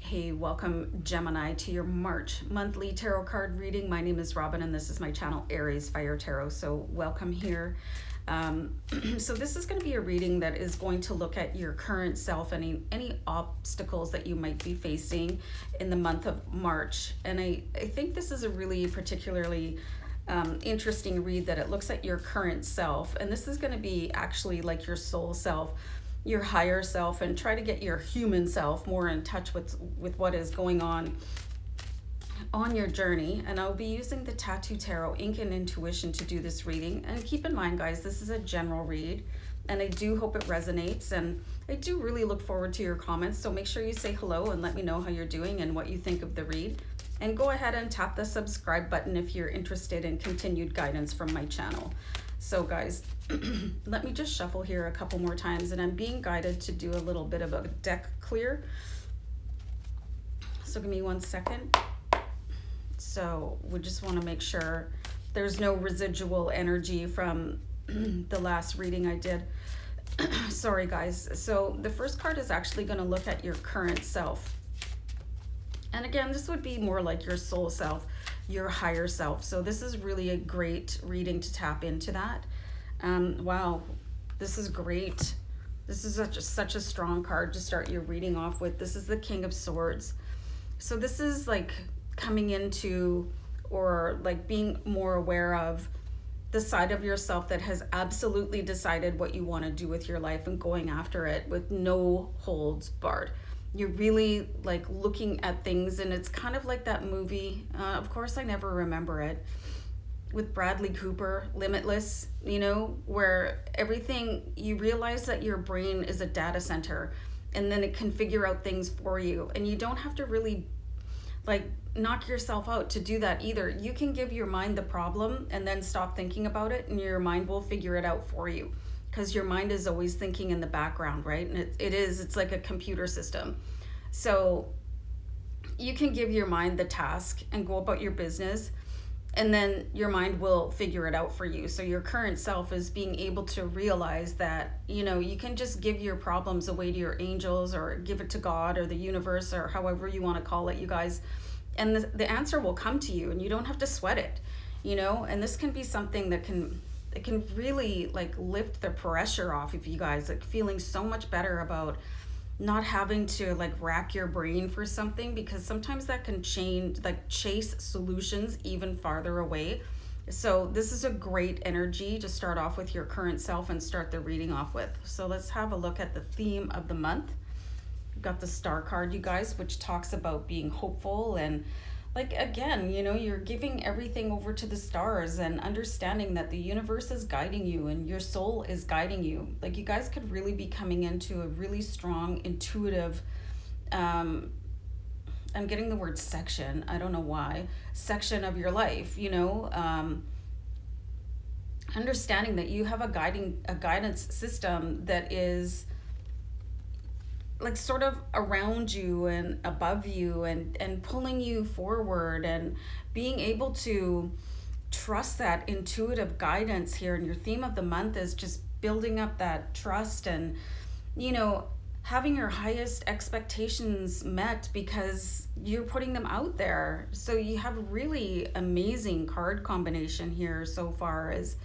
Hey, welcome Gemini to your March monthly tarot card reading. My name is Robin and this is my channel AriesFireTarot. So welcome here. So this is going to be a reading that is going to look at your current self, any obstacles that you might be facing in the month of March. And I think this is a really particularly interesting read that it looks at your current self. And this is going to be actually like your soul self, your higher self, and try to get your human self more in touch with what is going on your journey. And I'll be using the Tattoo Tarot Ink and Intuition to do this reading. And keep in mind, guys, this is a general read, and I do hope it resonates, and I do really look forward to your comments. So make sure you say hello and let me know how you're doing and what you think of the read. And go ahead and tap the subscribe button if you're interested in continued guidance from my channel. So guys, let me just shuffle here a couple more times, and I'm being guided to do a little bit of a deck clear. So give me 1 second. So we just want to make sure there's no residual energy from the last reading I did. Sorry guys. So the first card is actually going to look at your current self. And again, this would be more like your soul self, your higher self. So this is really a great reading to tap into that. Wow, this is great. This is such a strong card to start your reading off with. This is the King of Swords. So this is like coming into, or like being more aware of the side of yourself that has absolutely decided what you want to do with your life and going after it with no holds barred. You're really like looking at things, and it's kind of like that movie, of course I never remember it, with Bradley Cooper, Limitless, you know, where everything, you realize that your brain is a data center, and then it can figure out things for you, and you don't have to really like knock yourself out to do that either. You can give your mind the problem and then stop thinking about it, and your mind will figure it out for you, because your mind is always thinking in the background, right? And it's like a computer system. So you can give your mind the task and go about your business, and then your mind will figure it out for you. So your current self is being able to realize that, you know, you can just give your problems away to your angels, or give it to God or the universe, or however you want to call it, you guys. And the answer will come to you, and you don't have to sweat it, you know. And this can be something that it can really like lift the pressure off of you guys, like feeling so much better about not having to like rack your brain for something, because sometimes that can chase solutions even farther away. So this is a great energy to start off with your current self and start the reading off with. So let's have a look at the theme of the month. We've got the Star card, you guys, which talks about being hopeful, and like, again, you know, you're giving everything over to the stars and understanding that the universe is guiding you and your soul is guiding you. Like, you guys could really be coming into a really strong, intuitive, I'm getting the word section, I don't know why, section of your life, you know, understanding that you have a guidance system that is like sort of around you and above you, and pulling you forward, and being able to trust that intuitive guidance here. And your theme of the month is just building up that trust, and, you know, having your highest expectations met because you're putting them out there. So you have a really amazing card combination here so far, as,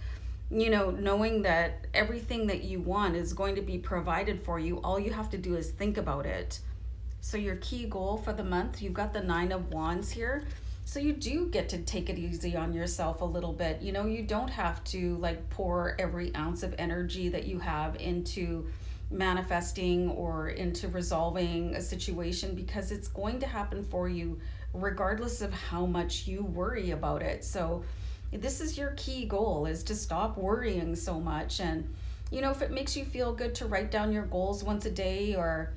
you know, knowing that everything that you want is going to be provided for you. All you have to do is think about it. So your key goal for the month, you've got the 9 of Wands here. So you do get to take it easy on yourself a little bit. You know, you don't have to like pour every ounce of energy that you have into manifesting or into resolving a situation, because it's going to happen for you regardless of how much you worry about it. So this is your key goal, is to stop worrying so much. And, you know, if it makes you feel good to write down your goals once a day, or,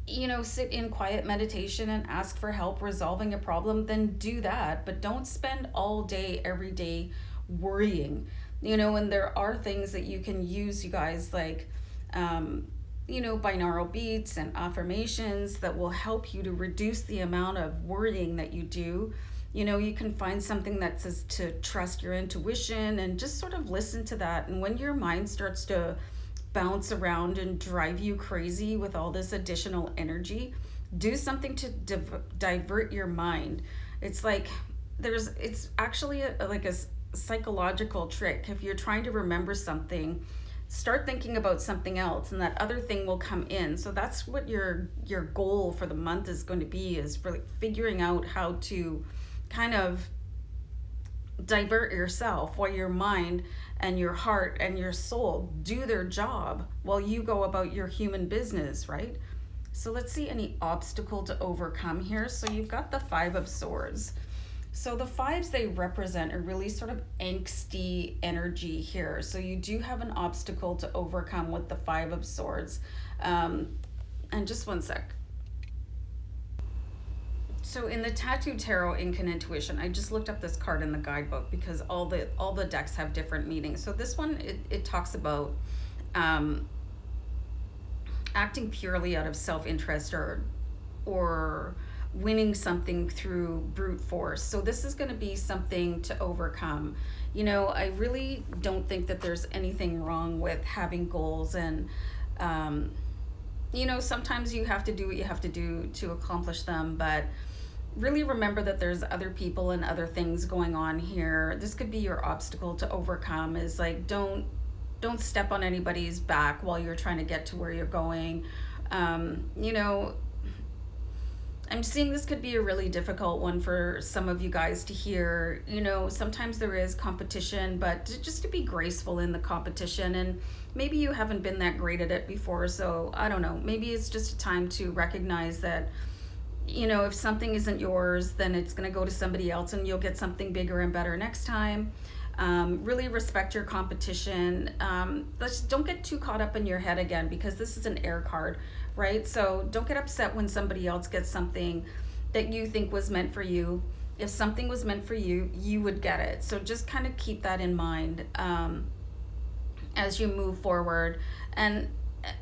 you know, sit in quiet meditation and ask for help resolving a problem, then do that. But don't spend all day, every day worrying, you know. And there are things that you can use, you guys, like, you know, binaural beats and affirmations that will help you to reduce the amount of worrying that you do. You know, you can find something that says to trust your intuition and just sort of listen to that. And when your mind starts to bounce around and drive you crazy with all this additional energy, Do something to divert your mind. It's like it's actually like a psychological trick. If you're trying to remember something, start thinking about something else and that other thing will come in. So that's what your goal for the month is going to be, is really figuring out how to kind of divert yourself while your mind and your heart and your soul do their job while you go about your human business, right? So let's see any obstacle to overcome here. So you've got the Five of Swords. So the fives, they represent a really sort of angsty energy here. So you do have an obstacle to overcome with the Five of Swords. And just one sec. So in the Tattoo Tarot Ink and Intuition, I just looked up this card in the guidebook because all the decks have different meanings. So this one, it talks about acting purely out of self-interest or winning something through brute force. So this is going to be something to overcome. You know, I really don't think that there's anything wrong with having goals, and you know, sometimes you have to do what you have to do to accomplish them, but really remember that there's other people and other things going on here. This could be your obstacle to overcome, is like don't step on anybody's back while you're trying to get to where you're going. You know, I'm seeing this could be a really difficult one for some of you guys to hear. You know, sometimes there is competition, but just to be graceful in the competition. And maybe you haven't been that great at it before, so I don't know. Maybe it's just a time to recognize that, you know, if something isn't yours, then it's going to go to somebody else and you'll get something bigger and better next time. Really respect your competition. Don't get too caught up in your head again, because this is an air card, right? So don't get upset when somebody else gets something that you think was meant for you. If something was meant for you, you would get it. So just kind of keep that in mind as you move forward. And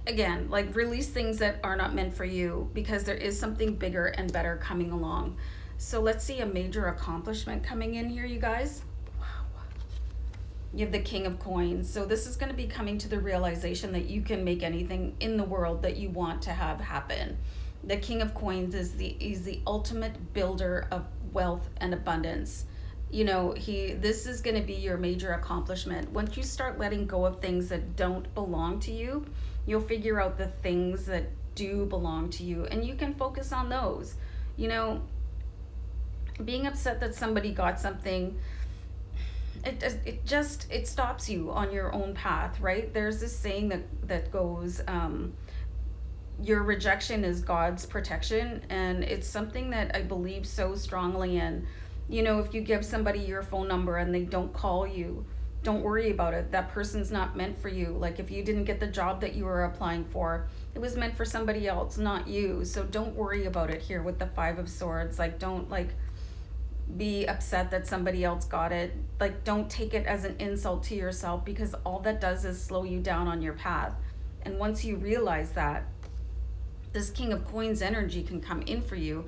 again, like, release things that are not meant for you, because there is something bigger and better coming along. So let's see a major accomplishment coming in here, you guys. You have the King of Coins. So this is going to be coming to the realization that you can make anything in the world that you want to have happen. The King of Coins is the ultimate builder of wealth and abundance. You know, this is going to be your major accomplishment. Once you start letting go of things that don't belong to you, you'll figure out the things that do belong to you, and you can focus on those. You know, being upset that somebody got something, it stops you on your own path, right? There's this saying that goes, your rejection is God's protection, and it's something that I believe so strongly in. You know, if you give somebody your phone number and they don't call you, don't worry about it. That person's not meant for you. Like, if you didn't get the job that you were applying for, it was meant for somebody else, not you. So don't worry about it here with the Five of Swords. Like, don't be upset that somebody else got it. Like, don't take it as an insult to yourself, because all that does is slow you down on your path. And once you realize that, this King of Coins energy can come in for you.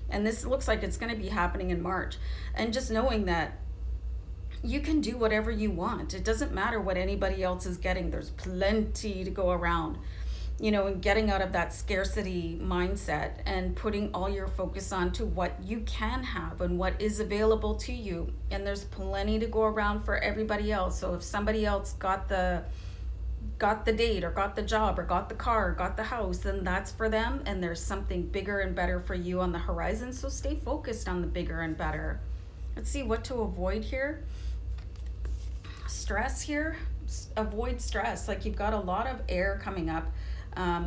And this looks like it's going to be happening in March. And just knowing that you can do whatever you want. It doesn't matter what anybody else is getting. There's plenty to go around. You know, and getting out of that scarcity mindset and putting all your focus on to what you can have and what is available to you. And there's plenty to go around for everybody else. So if somebody else got the date, or got the job, or got the car, or got the house, then that's for them, and there's something bigger and better for you on the horizon. So stay focused on the bigger and better. Let's see what to avoid here. Stress here. Avoid stress. Like, you've got a lot of air coming up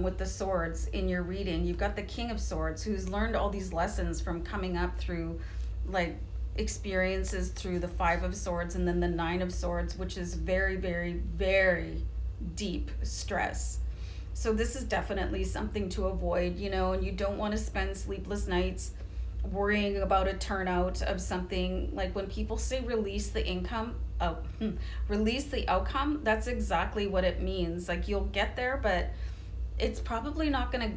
with the swords in your reading. You've got the King of Swords, who's learned all these lessons from coming up through, like, experiences through the Five of Swords, and then the Nine of Swords, which is very, very, very deep stress. So this is definitely something to avoid, you know, and you don't want to spend sleepless nights worrying about a turnout of something. Like, when people say release the outcome, that's exactly what it means. Like, you'll get there, but it's probably not going to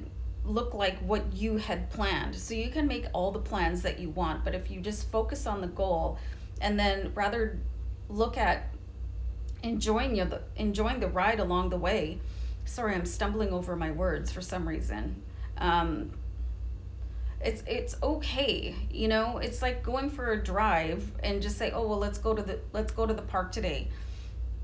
look like what you had planned. So you can make all the plans that you want, but if you just focus on the goal and then rather look at enjoying the ride along the way. Sorry, I'm stumbling over my words for some reason. It's okay, you know. It's like going for a drive and just say, oh well, let's go to the park today,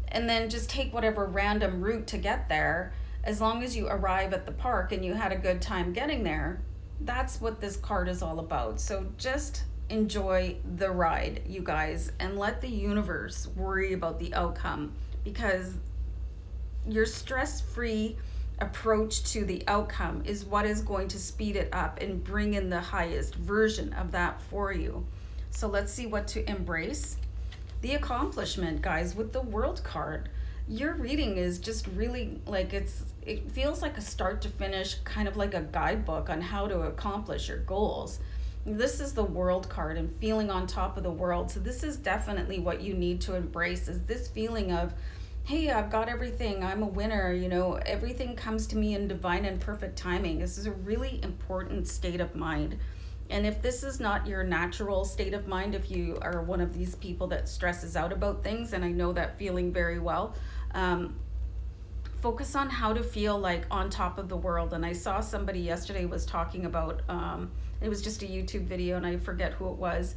and then just take whatever random route to get there. As long as you arrive at the park and you had a good time getting there, that's what this card is all about. So just enjoy the ride, you guys, and let the universe worry about the outcome, because your stress-free approach to the outcome is what is going to speed it up and bring in the highest version of that for you. So let's see what to embrace. The accomplishment, guys, with the World card. Your reading is just really like, it feels like a start to finish, kind of like a guidebook on how to accomplish your goals. This is the World card and feeling on top of the world. So this is definitely what you need to embrace, is this feeling of, hey, I've got everything, I'm a winner, you know, everything comes to me in divine and perfect timing. This is a really important state of mind. And if this is not your natural state of mind, if you are one of these people that stresses out about things, and I know that feeling very well, focus on how to feel like on top of the world. And I saw somebody yesterday was talking about, it was just a YouTube video and I forget who it was,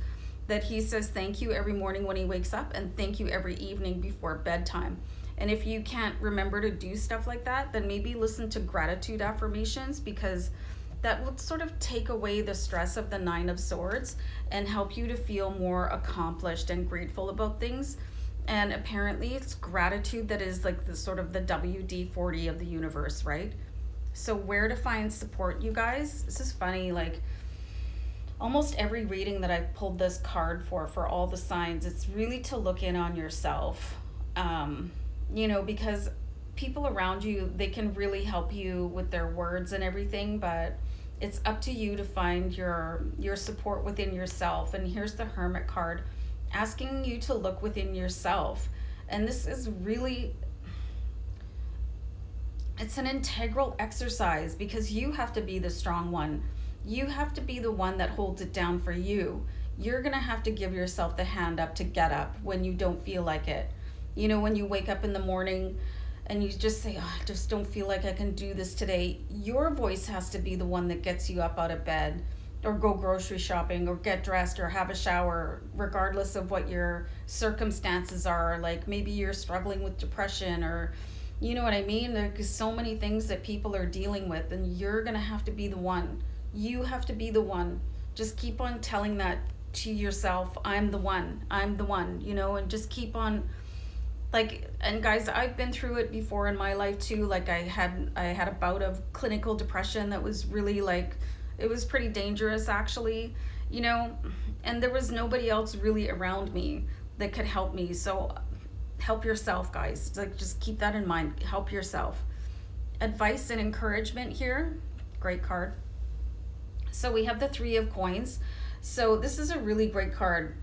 that he says thank you every morning when he wakes up and thank you every evening before bedtime. And if you can't remember to do stuff like that, then maybe listen to gratitude affirmations, because that will sort of take away the stress of the Nine of Swords and help you to feel more accomplished and grateful about things. And apparently it's gratitude that is like the sort of the WD-40 of the universe, right? So where to find support, you guys? This is funny, like almost every reading that I've pulled this card for all the signs, it's really to look in on yourself. You know, because people around you, they can really help you with their words and everything, but it's up to you to find your support within yourself. And here's the Hermit card, asking you to look within yourself. And this is really, it's an integral exercise, because you have to be the strong one. You have to be the one that holds it down for you. You're gonna have to give yourself the hand up to get up when you don't feel like it. You know, when you wake up in the morning and you just say, oh, I just don't feel like I can do this today, your voice has to be the one that gets you up out of bed, or go grocery shopping, or get dressed, or have a shower, regardless of what your circumstances are. Like maybe you're struggling with depression, or you know what I mean? There's so many things that people are dealing with, and you're gonna have to be the one. You have to be the one. Just keep on telling that to yourself, I'm the one, you know, and just keep on. Like, and guys, I've been through it before in my life too. Like I had a bout of clinical depression that was really like, it was pretty dangerous actually, you know, and there was nobody else really around me that could help me. So help yourself, guys. Like, just keep that in mind. Help yourself. Advice and encouragement here. Great card. So we have the Three of Coins. So this is a really great card.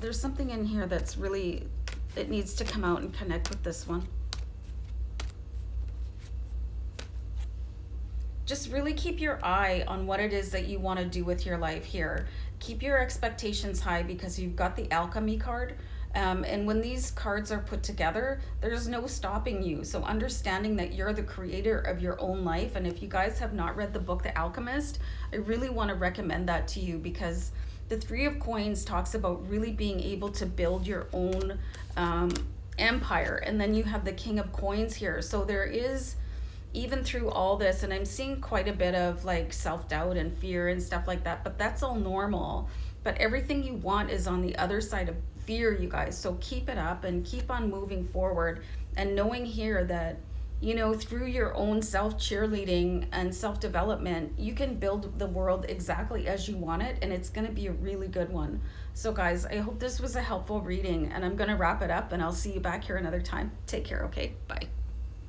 There's something in here that's really, it needs to come out and connect with this one. Just really keep your eye on what it is that you want to do with your life here. Keep your expectations high, because you've got the Alchemy card. And when these cards are put together, there's no stopping you. So understanding that you're the creator of your own life. And if you guys have not read the book, The Alchemist, I really want to recommend that to you, because the Three of Coins talks about really being able to build your own empire. And then you have the King of Coins here. So there is, even through all this, and I'm seeing quite a bit of like self-doubt and fear and stuff like that, but that's all normal. But everything you want is on the other side of fear, you guys. So keep it up and keep on moving forward, and knowing here that, you know, through your own self-cheerleading and self-development, you can build the world exactly as you want it, and it's going to be a really good one. So guys, I hope this was a helpful reading, and I'm going to wrap it up, and I'll see you back here another time. Take care, okay? Bye.